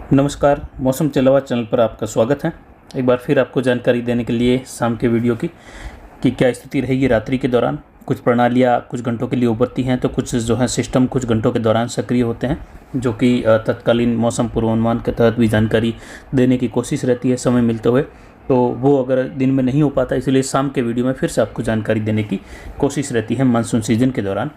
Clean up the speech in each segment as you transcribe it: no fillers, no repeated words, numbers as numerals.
नमस्कार, मौसम चलावा चैनल पर आपका स्वागत है। एक बार फिर आपको जानकारी देने के लिए शाम के वीडियो की कि क्या स्थिति रहेगी रात्रि के दौरान। कुछ प्रणालियाँ कुछ घंटों के लिए उभरती हैं तो कुछ जो है सिस्टम कुछ घंटों के दौरान सक्रिय होते हैं, जो कि तत्कालीन मौसम पूर्वानुमान के तहत भी जानकारी देने की कोशिश रहती है समय मिलते हुए। तो वो अगर दिन में नहीं हो पाता, इसलिए शाम के वीडियो में फिर से आपको जानकारी देने की कोशिश रहती है मानसून सीजन के दौरान।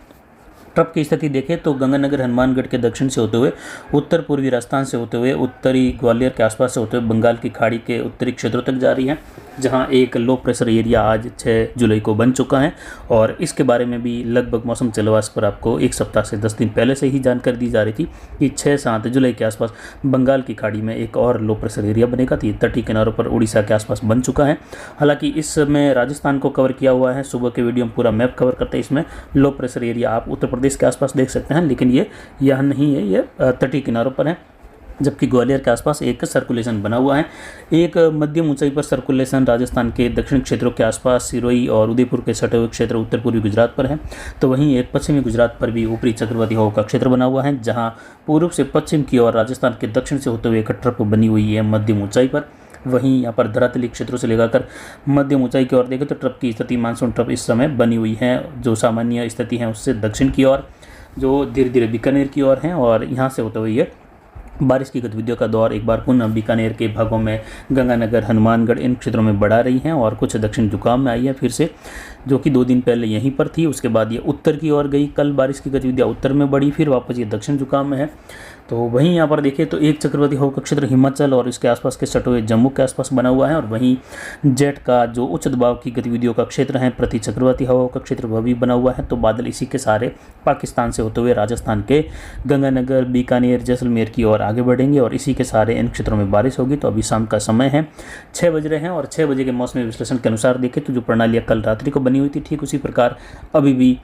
ट्रफ की स्थिति देखें तो गंगानगर हनुमानगढ़ के दक्षिण से होते हुए उत्तर पूर्वी राजस्थान से होते हुए उत्तरी ग्वालियर के आसपास से होते हुए बंगाल की खाड़ी के उत्तरी क्षेत्रों तक जा रही है, जहां एक लो प्रेशर एरिया आज 6 जुलाई को बन चुका है। और इसके बारे में भी लगभग मौसम चलवास पर आपको एक सप्ताह से 10 दिन पहले से ही जानकारी दी जा रही थी कि 6-7 जुलाई के आसपास बंगाल की खाड़ी में एक और लो प्रेशर एरिया बनेगा। तो ये तटीय किनारों पर उड़ीसा के आसपास बन चुका है। हालांकि इस समय राजस्थान को कवर किया हुआ है। सुबह के वीडियो में पूरा मैप कवर करते हैं। इसमें लो प्रेशर एरिया आप उत्तर प्रदेश के आसपास देख सकते हैं, लेकिन ये यहाँ नहीं है, ये तटीय किनारों पर है। जबकि ग्वालियर के आसपास एक सर्कुलेशन बना हुआ है। एक मध्यम ऊंचाई पर सर्कुलेशन राजस्थान के दक्षिण क्षेत्रों के आसपास सिरोही और उदयपुर के सटे हुए क्षेत्र उत्तर पूर्वी गुजरात पर है। तो वहीं एक पश्चिमी गुजरात पर भी ऊपरी चक्रवाती हवा का क्षेत्र बना हुआ है, जहां पूर्व से पश्चिम की ओर राजस्थान के दक्षिण से होते हुए एक ट्रफ बनी हुई है मध्यम ऊंचाई पर। वहीं यहाँ पर धरातली क्षेत्रों से लेकर मध्यम ऊंचाई की ओर देखें तो ट्रफ की स्थिति मानसून ट्रफ इस समय बनी हुई है, जो सामान्य स्थिति है उससे दक्षिण की ओर, जो धीरे धीरे बीकानेर की ओर है। और यहाँ से होते हुए ये बारिश की गतिविधियों का दौर एक बार पुनः बीकानेर के भागों में गंगानगर हनुमानगढ़ इन क्षेत्रों में बढ़ा रही हैं और कुछ दक्षिण झुकाव में आई है फिर से, जो कि 2 दिन पहले यहीं पर थी। उसके बाद ये उत्तर की ओर गई। कल बारिश की गतिविधियाँ उत्तर में बढ़ी, फिर वापस ये दक्षिण झुकाव में है। तो वहीं यहाँ पर देखिए तो एक चक्रवाती हवा का क्षेत्र हिमाचल और इसके आसपास के सटे हुए जम्मू के आसपास बना हुआ है। और वहीं जेट का जो उच्च दबाव की गतिविधियों का क्षेत्र है, प्रति चक्रवाती हवाओं का क्षेत्र, वह भी बना हुआ है। तो बादल इसी के सारे पाकिस्तान से होते हुए राजस्थान के गंगानगर, बीकानेर, जैसलमेर की ओर आगे बढ़ेंगे और इसी के सारे इन क्षेत्रों में बारिश होगी। तो अभी शाम का समय है, 6 बज रहे हैं और 6 बजे के मौसमी विश्लेषण के अनुसार देखें तो जो प्रणालियाँ कल रात्रि को बनी हुई थी ठीक उसी प्रकार अभी भी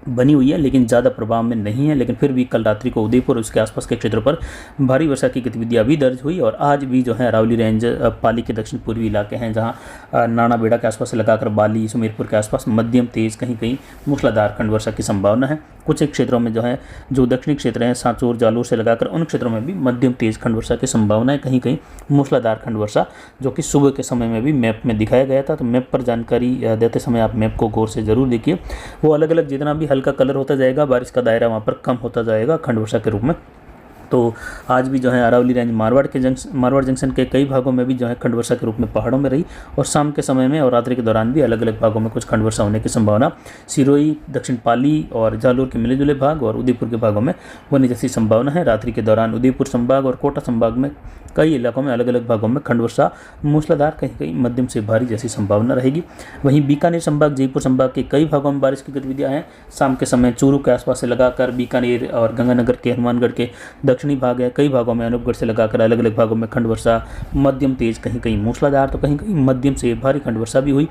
बनी हुई है, लेकिन ज़्यादा प्रभाव में नहीं है। लेकिन फिर भी कल रात्रि को उदयपुर और उसके आसपास के क्षेत्रों पर भारी वर्षा की गतिविधियाँ भी दर्ज हुई। और आज भी जो है अरावली रेंज, पाली के दक्षिण पूर्वी इलाके हैं जहाँ नाना बेड़ा के आसपास से लगाकर बाली सुमेरपुर के आसपास मध्यम तेज कहीं कहीं मूसलाधार खंड वर्षा की संभावना है। कुछ एक क्षेत्रों में जो है जो दक्षिणी क्षेत्र हैं सांचौर जालोर से लगाकर उन क्षेत्रों में भी मध्यम तेज खंड वर्षा की संभावना है, कहीं कहीं मूसलाधार खंड वर्षा, जो कि सुबह के समय में भी मैप में दिखाया गया था। तो मैप पर जानकारी देते समय आप मैप को गौर से जरूर देखिए। वो अलग अलग जितना भी हल्का कलर होता जाएगा, बारिश का दायरा वहाँ पर कम होता जाएगा खंड वर्षा के रूप में। तो आज भी जो है अरावली रेंज मारवाड़ जंक्शन के कई भागों में भी जो है खंड वर्षा के रूप में पहाड़ों में रही। और शाम के समय में और रात्रि के दौरान भी अलग अलग भागों में कुछ खंड वर्षा होने की संभावना सिरोही, दक्षिण पाली और जालोर के मिले जुले भाग और उदयपुर के भागों में होने जैसी संभावना है। रात्रि के दौरान उदयपुर संभाग और कोटा संभाग में कई इलाकों में अलग अलग भागों में खंड वर्षा मूसलाधार कहीं कहीं मध्यम से भारी जैसी संभावना रहेगी। वहीं बीकानेर संभाग, जयपुर संभाग के कई भागों में बारिश की गतिविधियां हैं। शाम के समय चूरू के आसपास से लगाकर बीकानेर और गंगानगर के हनुमानगढ़ के दक्षिणी भाग है, कई भागों में अनूपगढ़ से लगाकर अलग अलग भागों में खंड वर्षा मध्यम तेज कहीं कहीं मूसलाधार तो कहीं कहीं मध्यम से भारी खंड वर्षा भी हुई,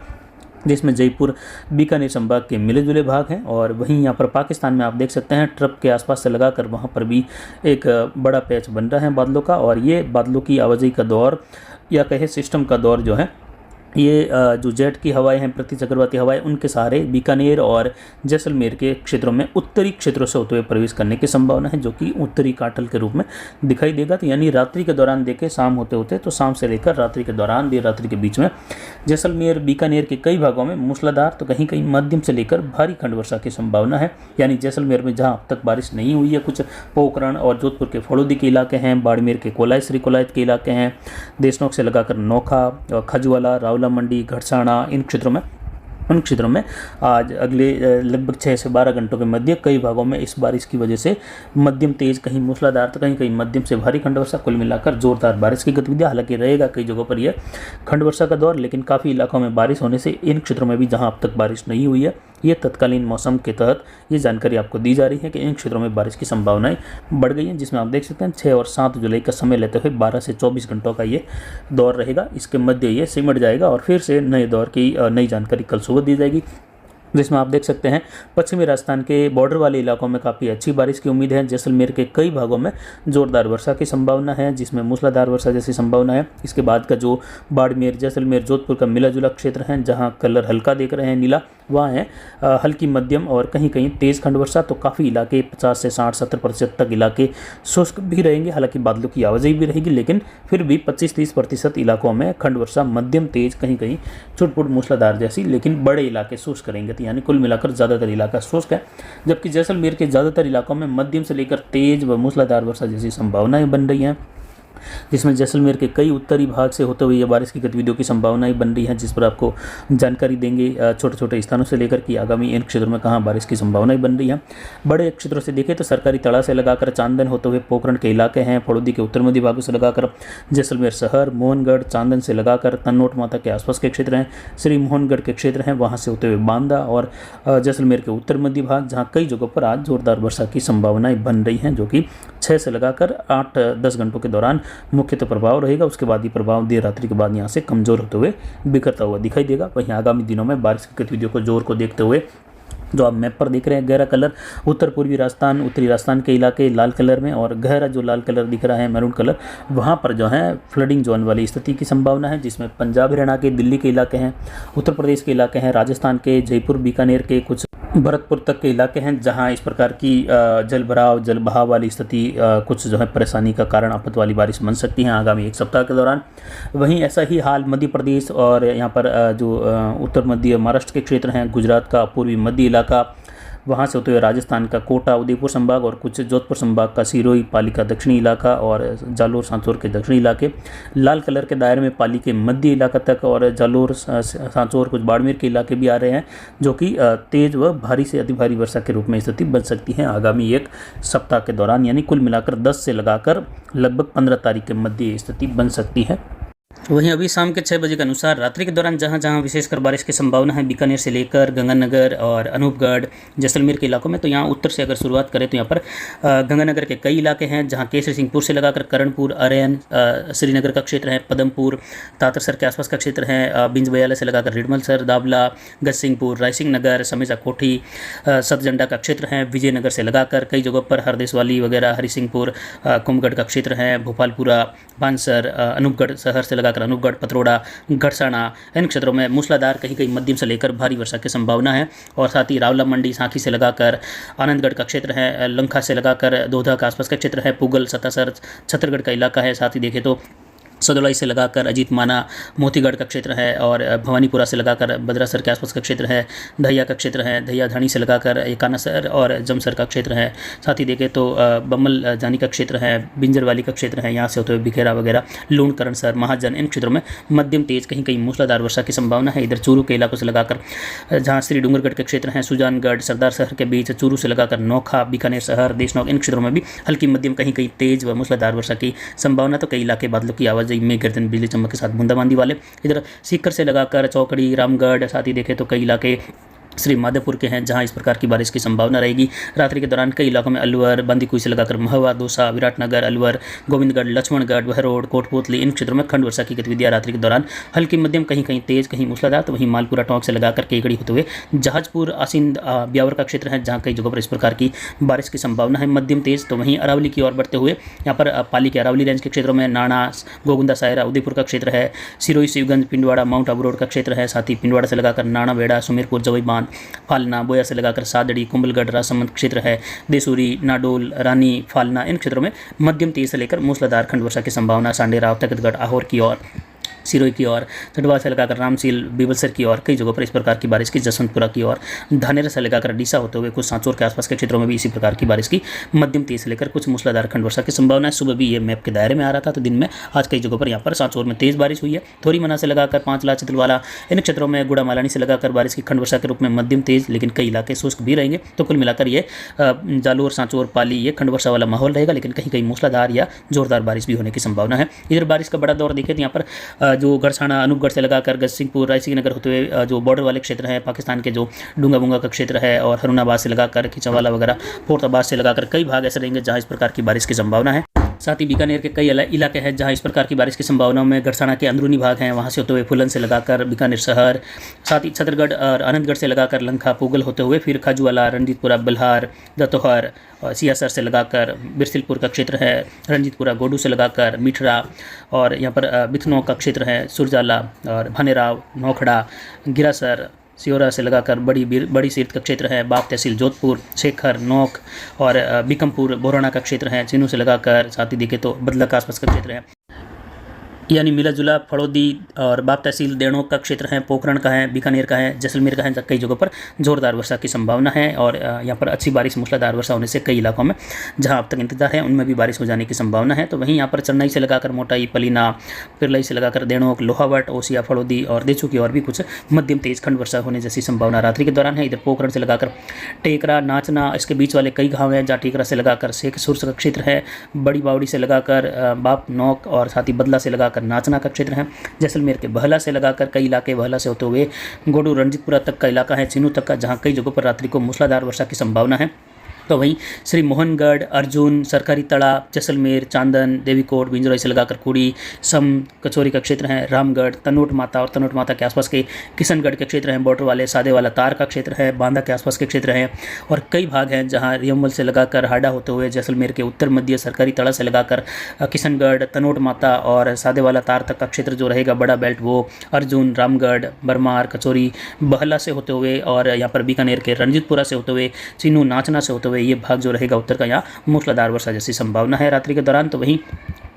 जिसमें जयपुर बीकानेर संभाग के मिले जुले भाग हैं। और वहीं यहाँ पर पाकिस्तान में आप देख सकते हैं ट्रफ के आसपास से लगाकर वहाँ पर भी एक बड़ा पैच बन रहा है बादलों का। और ये बादलों की आवाजाही का दौर या कहे सिस्टम का दौर जो है, ये जो जेट की हवाएं हैं, प्रति चक्रवाती हवाएं, उनके सहारे बीकानेर और जैसलमेर के क्षेत्रों में उत्तरी क्षेत्रों से होते हुए प्रवेश करने की संभावना है, जो कि उत्तरी काटल के रूप में दिखाई देगा। तो यानी रात्रि के दौरान देखें शाम होते होते तो शाम से लेकर रात्रि के दौरान देर रात्रि के बीच में जैसलमेर बीकानेर के कई भागों में मूसलाधार तो कहीं कहीं मध्यम से लेकर भारी खंड वर्षा की संभावना है। यानी जैसलमेर में जहाँ अब तक बारिश नहीं हुई है, कुछ पोखरण और जोधपुर के फड़ौदी के इलाके हैं, बाड़मेर के कोलाई श्री कोलायत के इलाके हैं, देशनोक से लगाकर नोखा, खजुआला, रावला मंडी, घड़साना, उन क्षेत्रों में आज अगले लगभग 6 से 12 घंटों के मध्य कई भागों में इस बारिश की वजह से मध्यम तेज कहीं मूसलाधार तो कहीं कहीं मध्यम से भारी खंड वर्षा, कुल मिलाकर जोरदार बारिश की गतिविधियां। हालांकि रहेगा कई जगहों पर यह खंड वर्षा का दौर, लेकिन काफ़ी इलाकों में बारिश होने से इन क्षेत्रों में भी जहां अब तक बारिश नहीं हुई है, ये तत्कालीन मौसम के तहत ये जानकारी आपको दी जा रही है कि इन क्षेत्रों में बारिश की संभावनाएं बढ़ गई हैं, जिसमें आप देख सकते हैं 6 और 7 जुलाई का समय लेते हुए 12 से 24 घंटों का ये दौर रहेगा। इसके मध्य ये सिमट जाएगा और फिर से नए दौर की नई जानकारी कल सुबह दी जाएगी, जिसमें आप देख सकते हैं पश्चिमी राजस्थान के बॉर्डर वाले इलाकों में काफ़ी अच्छी बारिश की उम्मीद है। जैसलमेर के कई भागों में जोरदार वर्षा की संभावना है, जिसमें मूसलाधार वर्षा जैसी संभावना है। इसके बाद का जो बाड़मेर, जैसलमेर, जोधपुर का मिला जुला क्षेत्र है, जहां कलर हल्का देख रहे हैं नीला, वहाँ है हल्की मध्यम और कहीं कहीं तेज़ खंड वर्षा। तो काफ़ी इलाके 50 से 60-70% तक इलाके शुष्क भी रहेंगे, हालांकि बादलों की आवाजाही भी रहेगी, लेकिन फिर भी 25-30% इलाकों में खंड वर्षा मध्यम तेज, कहीं कहीं छुटपुट मूसलाधार जैसी, लेकिन बड़े इलाके शुष्क रहेंगे। तो यानी कुल मिलाकर ज़्यादातर इलाका शुष्क है, जबकि जैसलमेर के ज़्यादातर इलाकों में मध्यम से लेकर तेज व मूसलाधार वर्षा जैसी संभावनाएं बन रही हैं, जिसमें जैसलमेर के कई उत्तरी भाग से होते हुए ये बारिश की गतिविधियों की संभावनाएं बन रही हैं, जिस पर आपको जानकारी देंगे छोटे छोटे स्थानों से लेकर कि आगामी इन क्षेत्रों में कहाँ बारिश की संभावनाएं बन रही हैं। बड़े क्षेत्रों से देखें तो सरकारी तड़ा से लगाकर चांदन होते हुए पोखरण के इलाके हैं, फड़ौदी के उत्तर मध्य भागों से लगाकर जैसलमेर शहर, मोहनगढ़, चांदन से लगाकर तन्नोट माता के आसपास के क्षेत्र हैं, श्री मोहनगढ़ के क्षेत्र हैं, वहाँ से होते हुए बांदा और जैसलमेर के उत्तर मध्य भाग, जहाँ कई जगहों पर आज जोरदार वर्षा की संभावनाएं बन रही हैं, जो कि 6 से लगाकर 8-10 घंटों के दौरान मुख्यतः प्रभाव रहेगा। उसके बाद ये प्रभाव देर रात्रि के बाद यहाँ से कमजोर होते हुए बिखरता हुआ दिखाई देगा। वहीं आगामी दिनों में बारिश की गतिविधियों को जोर को देखते हुए जो आप मैप पर देख रहे हैं, गहरा कलर उत्तर पूर्वी राजस्थान, उत्तरी राजस्थान के इलाके लाल कलर में, और गहरा जो लाल कलर दिख रहा है मैरून कलर, वहाँ पर जो है फ्लडिंग जोन वाली स्थिति की संभावना है, जिसमें पंजाब, हरियाणा के, दिल्ली के इलाके हैं, उत्तर प्रदेश के इलाके हैं, राजस्थान के जयपुर, बीकानेर के, कुछ भरतपुर तक के इलाके हैं, जहां इस प्रकार की जल बहाव वाली स्थिति कुछ जो है परेशानी का कारण, आफत वाली बारिश बन सकती है आगामी एक सप्ताह के दौरान। वहीं ऐसा ही हाल मध्य प्रदेश और यहाँ पर जो उत्तर मध्य महाराष्ट्र के क्षेत्र हैं, गुजरात का पूर्वी मध्य इलाका, वहाँ से होते हुए राजस्थान का कोटा, उदयपुर संभाग और कुछ जोधपुर संभाग का सिरोही, पाली का दक्षिणी इलाका और जालोर, सांचौर के दक्षिणी इलाके, लाल कलर के दायरे में पाली के मध्य इलाका तक और जालोर, सांचौर, कुछ बाड़मेर के इलाके भी आ रहे हैं, जो कि तेज व भारी से अति भारी वर्षा के रूप में स्थिति बन सकती है आगामी एक सप्ताह के दौरान। यानी कुल मिलाकर 10 से लगाकर लगभग 15 तारीख के मध्य स्थिति बन सकती है। वहीं अभी शाम के 6 बजे के अनुसार रात्रि के दौरान जहां जहां विशेषकर बारिश की संभावना है, बीकानेर से लेकर गंगानगर और अनूपगढ़, जैसलमेर के इलाकों में, तो यहाँ उत्तर से अगर शुरुआत करें तो यहाँ पर गंगानगर के कई इलाके हैं, जहां केसरी सिंहपुर से लगाकर करणपुर, अरैन, श्रीनगर का क्षेत्र है, पदमपुर, तातरसर के आसपास का क्षेत्र है, बिंज बयाला से लगाकर रिडमलसर, दाबला, गजसिंहपुर, रायसिंह नगर, समेजा कोठी, सतजंडा का क्षेत्र है, विजयनगर से लगाकर कई जगहों पर हरदेशवाली वगैरह, हरिसिंहपुर, कुमगढ़ का क्षेत्र है, भोपालपुरा, बांसर, अनूपगढ़ शहर से लगाकर अनूपगढ़, पतरोड़ा, घड़साना, इन क्षेत्रों में मूसलाधार कहीं कहीं मध्यम से लेकर भारी वर्षा की संभावना है। और साथ ही रावला मंडी, सांखी से लगाकर आनंदगढ़ का क्षेत्र है, लंका से लगाकर दोधा का आसपास का क्षेत्र है, पुगल, सतासर, छत्तरगढ़ का इलाका है। साथ ही देखें तो सदोलाई से लगाकर अजीत माना, मोतीगढ़ का क्षेत्र है, और भवानीपुरा से लगाकर बदरासर के आसपास का क्षेत्र है, दहिया का क्षेत्र है, दहिया धानी से लगाकर एकानासर और जमसर का क्षेत्र है। साथ ही देखें तो बम्मल जानी का क्षेत्र है, बिंजरवाली का क्षेत्र है, यहाँ से होते हुए बिखेरा वगैरह, लूण, करणसर, महाजन, इन क्षेत्रों में मध्यम तेज कहीं कहीं मूसलाधार वर्षा की संभावना है। इधर चूरू के इलाकों से लगाकर जहाँ श्री डूंगरगढ़ के क्षेत्र हैं, सुजानगढ़, सरदार शहर के बीच, चूरू से लगाकर नोखा, बीकानेर शहर, देशनोक, इन क्षेत्रों में भी हल्की मध्यम कहीं कहीं तेज व मूसलाधार वर्षा की संभावना। तो कई इलाके बादलों की आवाज में गर्दन बिजली चमक के साथ बूंदाबांदी वाले। इधर सीकर से लगाकर चौकड़ी, रामगढ़, साथ ही देखें तो कई इलाके श्री माधोपुर के हैं, जहां इस प्रकार की बारिश की संभावना रहेगी। रात्रि के दौरान कई इलाकों में अलवर, बंदीकुई से लगाकर महवा, दौसा, विराटनगर, अलवर, गोविंदगढ़, लक्ष्मणगढ़, बहरोड, कोटपुतली, इन क्षेत्रों में खंड वर्षा की गतिविधियां रात्रि के दौरान हल्की मध्यम, कहीं कहीं तेज, कहीं मूसलाधार। तो वहीं मालपुरा टोंक से लगाकर केकड़ी होते हुए जहाजपुर, आसिंद, ब्यावर का क्षेत्र है, जहाँ कई जगहों पर इस प्रकार की बारिश की संभावना है मध्यम तेज। तो वहीं अरावली की ओर बढ़ते हुए यहाँ पर पाली के अरावली रेंज के क्षेत्रों में नाना, गोगुंदा, सायरा, उदयपुर का क्षेत्र है, सिरोही, शिवगंज, पिंडवाड़ा, माउंट आबू रोड का क्षेत्र है। साथ ही पिंडवाड़ा से लगाकर नाना, बेड़ा, सुमेरपुर, जवईबान, फालना, बोया से लगाकर सादड़ी, कुंभलगढ़, राजसमंद क्षेत्र है, देसूरी, नाडोल, रानी, फालना, इन क्षेत्रों में मध्यम तेज से लेकर मूसलाधार खंड वर्षा की संभावना। सांडेराव, तखतगढ़, आहोर की ओर, सिरोही की ओर, चटवाल से लगाकर रामसील, बीबलसर की ओर, कई जगहों पर इस प्रकार की बारिश की, जसवंतपुरा की ओर, धानेरा से लगाकर डीसा होते हुए कुछ सांचौर के आसपास के क्षेत्रों में भी इसी प्रकार की बारिश की मध्यम तेज से लेकर कुछ मूसलाधार खंड वर्षा की संभावना है। सुबह भी ये मैप के दायरे में आ रहा था, तो दिन में आज कई जगहों पर यहाँ पर सांचौर में तेज बारिश हुई है। थोड़ी मना से लगाकर पांचला, चितलवाला, इन क्षेत्रों में गुड़ा मालानी से लगाकर बारिश की खंड वर्षा के रूप में मध्यम तेज, लेकिन कई इलाके शुष्क भी रहेंगे। तो कुल मिलाकर ये जालोर, सांचौर, पाली, ये खंड वर्षा वाला माहौल रहेगा, लेकिन कहीं कहीं मूसलाधार या जोरदार बारिश भी होने की संभावना है। इधर बारिश का बड़ा दौर देखें तो यहाँ पर जो गढ़साना, अनूपगढ़ से लगाकर गजसिंहपुर, रायसिंह नगर होते हुए जो बॉर्डर वाले क्षेत्र हैं, पाकिस्तान के जो डूंगा बुंगा का क्षेत्र है, और हरुणाबाद से लगाकर खिंचवाला वगैरह, फोर्ताबाद से लगाकर कई भाग ऐसे रहेंगे जहां इस प्रकार की बारिश की संभावना है। साथ ही बीकानेर के कई इलाके हैं जहां इस प्रकार की बारिश की संभावनाओं में गढ़साना के अंदरूनी भाग हैं, वहां से होते हुए फुलन से लगाकर बीकानेर शहर, साथ ही छतरगढ़ और आनंदगढ़ से लगाकर लंका, पुगल होते हुए फिर खाजूवाला, रंजीतपुरा, बल्हार, दतोहर, सियासर से लगाकर बिरसिलपुर का क्षेत्र है, रंजीतपुरा, गोडू से लगाकर मिठरा, और यहाँ पर बिथनों का क्षेत्र है, सुरजाला और भानेराव, नौखड़ा, गिरासर, सियोरा से लगाकर बड़ी सीर्त का क्षेत्र है, बाप तहसील जोधपुर, शेखर, नोक और बीकमपुर बोराना का क्षेत्र है, चिन्नू से लगाकर साथ ही देखे तो बदला के आसपास का क्षेत्र है, यानी मिला जुला फड़ौदी और बाप तहसील देणोक का क्षेत्र है, पोखरण का है, बीकानेर का है, जैसलमेर का है। कई जगहों पर जोरदार वर्षा की संभावना है और यहाँ पर अच्छी बारिश मूसलाधार वर्षा होने से कई इलाकों में जहाँ अब तक इंतजार है उनमें भी बारिश हो जाने की संभावना है। तो वहीं यहाँ पर चेन्नई से लगाकर मोटाई, पलीना, पिरलई से लगाकर देणोक, लोहावट, ओसिया, फड़ौदी और देचू की और भी कुछ मध्यम तेज खंड वर्षा होने जैसी संभावना रात्रि के दौरान है। इधर पोखरण से लगाकर टेकरा, नाचना, इसके बीच वाले कई गाँव हैं जहाँ टेकरा से लगाकर शेख सुरस का क्षेत्र है, बड़ी बावड़ी से लगाकर बाप नोक और साथ ही बदला से लगाकर नाचना का क्षेत्र है, जैसलमेर के बहला से लगाकर कई इलाके, बहला से होते हुए गोडू रणजीतपुरा तक का इलाका है, चिन्नू तक का, जहाँ कई जगहों पर रात्रि को मूसलाधार वर्षा की संभावना है। तो वहीं श्री मोहनगढ़, अर्जुन, सरकारी तड़ा, जैसलमेर, चांदन, देवीकोट, बिंजोरई से लगाकर कुड़ी, सम, कचौरी का क्षेत्र है, रामगढ़, तनोट माता और तनोट माता के आसपास के किशनगढ़ के क्षेत्र हैं, बॉर्डर वाले सादे वाला तार का क्षेत्र है, बांदा के आसपास के क्षेत्र हैं और कई भाग हैं जहां रियम्बल से लगाकर हाडा होते हुए जैसलमेर के उत्तर मध्य सरकारी तड़ा से लगाकर किशनगढ़, तनोट माता और सादे वाला तार तक का क्षेत्र जो रहेगा बड़ा बेल्ट वो अर्जुन, रामगढ़, बरमार, कचौरी, बहला से होते हुए और यहाँ पर बीकानेर के रणजीतपुरा से होते हुए, चिन्नू, नाचना से होते हुए ये भाग जो रहेगा उत्तर का, यहाँ मूसलाधार वर्षा जैसी संभावना है रात्रि के दौरान। तो वहीं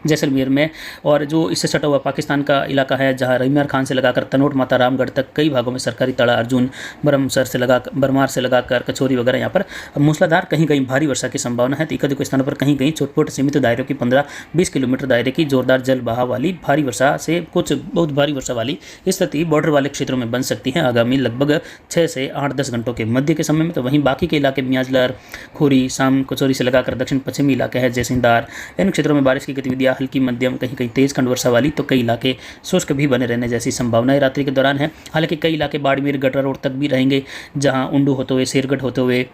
जैसलमेर में और जो इससे सटा हुआ पाकिस्तान का इलाका है जहां रहीमार खान से लगाकर तनोट माता, रामगढ़ तक कई भागों में सरकारी तड़ा, अर्जुन, बरमार से लगाकर कचौरी वगैरह यहाँ पर मूसलाधार कहीं कहीं भारी वर्षा की संभावना है। तो एक स्थानों पर कहीं कहीं छोटे छोटे सीमित दायरों की 15-20 किलोमीटर दायरे की जोरदार जल बहाव वाली भारी वर्षा से कुछ बहुत भारी वर्षा वाली स्थिति बॉर्डर वाले क्षेत्रों में बन सकती है आगामी लगभग 6 से 8-10 घंटों के मध्य के समय में। तो वहीं बाकी के इलाके मियाजलर, खोरी, शाम, कचौरी से लगाकर दक्षिण पश्चिमी इलाके है, जैसिंदार, इन क्षेत्रों में बारिश की गतिविधियां हल्की मध्यम कहीं कहीं तेज खंड वर्षा वाली, तो कई इलाके शुष्क भी बने रहने जैसी संभावनाएं रात्रि के दौरान है। हालांकि कई इलाके बाड़मेर, गटरा रोड तक भी रहेंगे जहां उंडू होते हुए, शेरगढ़ होते हुए,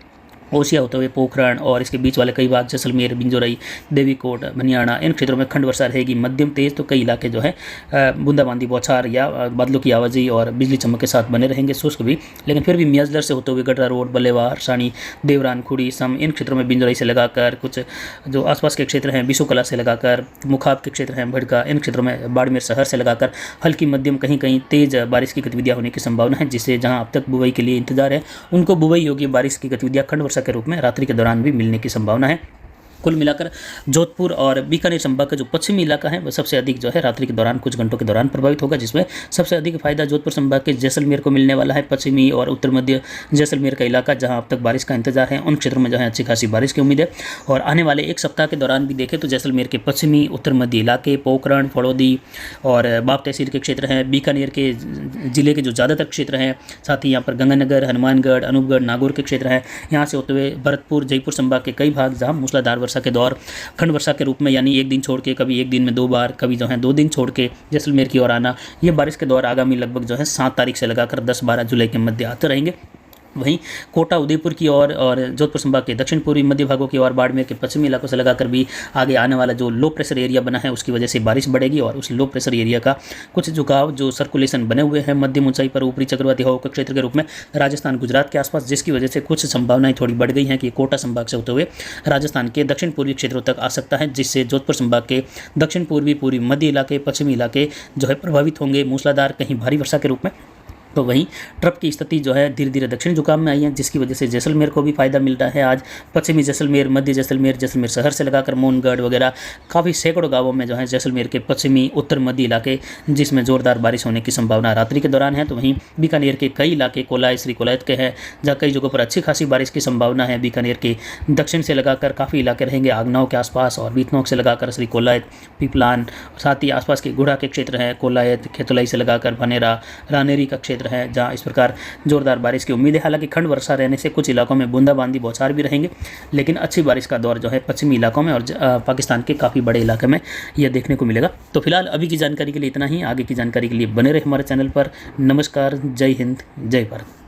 ओसिया होते हुए, पोखरण और इसके बीच वाले कई भाग जैसलमेर, बिंजोरई, देवीकोट, बनियाना, इन क्षेत्रों में खंड वर्षा रहेगी मध्यम तेज। तो कई इलाके जो है बूंदाबांदी, बौछार या बादलों की आवाजाही और बिजली चमक के साथ बने रहेंगे, शुष्क भी, लेकिन फिर भी मियाजलर से होते हुए गटरा रोड, बल्लेवार, हरसाणी, देवरान, खुड़ी, सम, इन क्षेत्रों में बिंजोरई से लगाकर कुछ जो आसपास के क्षेत्र हैं, बिशुकला से लगाकर मुखाब के क्षेत्र हैं, भड़का, इन क्षेत्रों में बाड़मेर शहर से लगाकर हल्की मध्यम कहीं कहीं तेज बारिश की गतिविधियां होने की संभावना है, जिससे जहां अब तक बुआई के लिए इंतजार है उनको बुआई योग्य बारिश की गतिविधियां खंड वर्षा के रूप में रात्रि के दौरान भी मिलने की संभावना है। कुल मिलाकर जोधपुर और बीकानेर संभाग का जो पश्चिमी इलाका है वह सबसे अधिक जो है रात्रि के दौरान कुछ घंटों के दौरान प्रभावित होगा, जिसमें सबसे अधिक फायदा जोधपुर संभाग के जैसलमेर को मिलने वाला है। पश्चिमी और उत्तर मध्य जैसलमेर का इलाका जहां अब तक बारिश का इंतजार है उन क्षेत्रों में जो है अच्छी खासी बारिश की उम्मीद है। और आने वाले एक सप्ताह के दौरान भी देखें तो जैसलमेर के पश्चिमी उत्तर मध्य इलाके, पोखरण, फड़ौदी और बाप तहसील के क्षेत्र हैं, बीकानेर के जिले के जो ज़्यादातर क्षेत्र हैं, साथ ही यहाँ पर गंगानगर, हनुमानगढ़, अनूपगढ़, नागौर के क्षेत्र हैं, यहाँ से होते हुए भरतपुर, जयपुर संभाग के कई भाग जहाँ मूसलाधार वर्षा के दौर खंड वर्षा के रूप में, यानी एक दिन छोड़ के, कभी एक दिन में 2 बार, कभी जो है 2 दिन छोड़ के जैसलमेर की ओर आना, ये बारिश के दौर आगामी लगभग जो है 7 तारीख से लगाकर 10-12 जुलाई के मध्य आते रहेंगे। वहीं कोटा, उदयपुर की ओर और जोधपुर संभाग के दक्षिण पूर्वी मध्य भागों की ओर, बाड़मेर के पश्चिमी इलाकों से लगाकर भी आगे आने वाला जो लो प्रेशर एरिया बना है उसकी वजह से बारिश बढ़ेगी और उस लो प्रेशर एरिया का कुछ झुकाव जो सर्कुलेशन बने हुए हैं मध्यम ऊंचाई पर ऊपरी चक्रवाती हवाओं के क्षेत्र के रूप में राजस्थान, गुजरात के आसपास, जिसकी वजह से कुछ संभावनाएं थोड़ी बढ़ गई हैं कि कोटा संभाग से होते हुए राजस्थान के दक्षिण पूर्वी क्षेत्रों तक आ सकता है, जिससे जोधपुर संभाग के दक्षिण पूर्वी, पूर्वी मध्य इलाके, पश्चिमी इलाके जो है प्रभावित होंगे मूसलाधार कहीं भारी वर्षा के रूप में। तो वहीं ट्रप की स्थिति जो है धीरे धीरे दक्षिण झुकाव में आई है, जिसकी वजह से जैसलमेर को भी फायदा मिल रहा है। आज पश्चिमी जैसलमेर, मध्य जैसलमेर, जैसलमेर शहर से लगाकर मोहनगढ़ वगैरह काफ़ी सैकड़ों गांवों में जो है जैसलमेर के पश्चिमी उत्तर मध्य इलाके जिसमें जोरदार बारिश होने की संभावना रात्रि के दौरान है। तो वहीं बीकानेर के कई इलाके कोलाय, श्री कोलायत के हैं जहाँ कई जगहों पर अच्छी खासी बारिश की संभावना है। बीकानेर के दक्षिण से लगाकर काफ़ी इलाके रहेंगे आगनाव के आसपास और बीतनोक से लगाकर श्री कोलायत, पिपलान, साथ ही आसपास के गुड़ा के क्षेत्र हैं, कोलायत, खेतलाई से लगाकर भनेरा, रानेरी का क्षेत्र है जहाँ इस प्रकार जोरदार बारिश की उम्मीद है। हालांकि खंड वर्षा रहने से कुछ इलाकों में बूंदाबांदी, बौछार भी रहेंगे, लेकिन अच्छी बारिश का दौर जो है पश्चिमी इलाकों में और पाकिस्तान के काफ़ी बड़े इलाके में यह देखने को मिलेगा। तो फिलहाल अभी की जानकारी के लिए इतना ही। आगे की जानकारी के लिए बने रहे हमारे चैनल पर। नमस्कार, जय हिंद, जय भारत।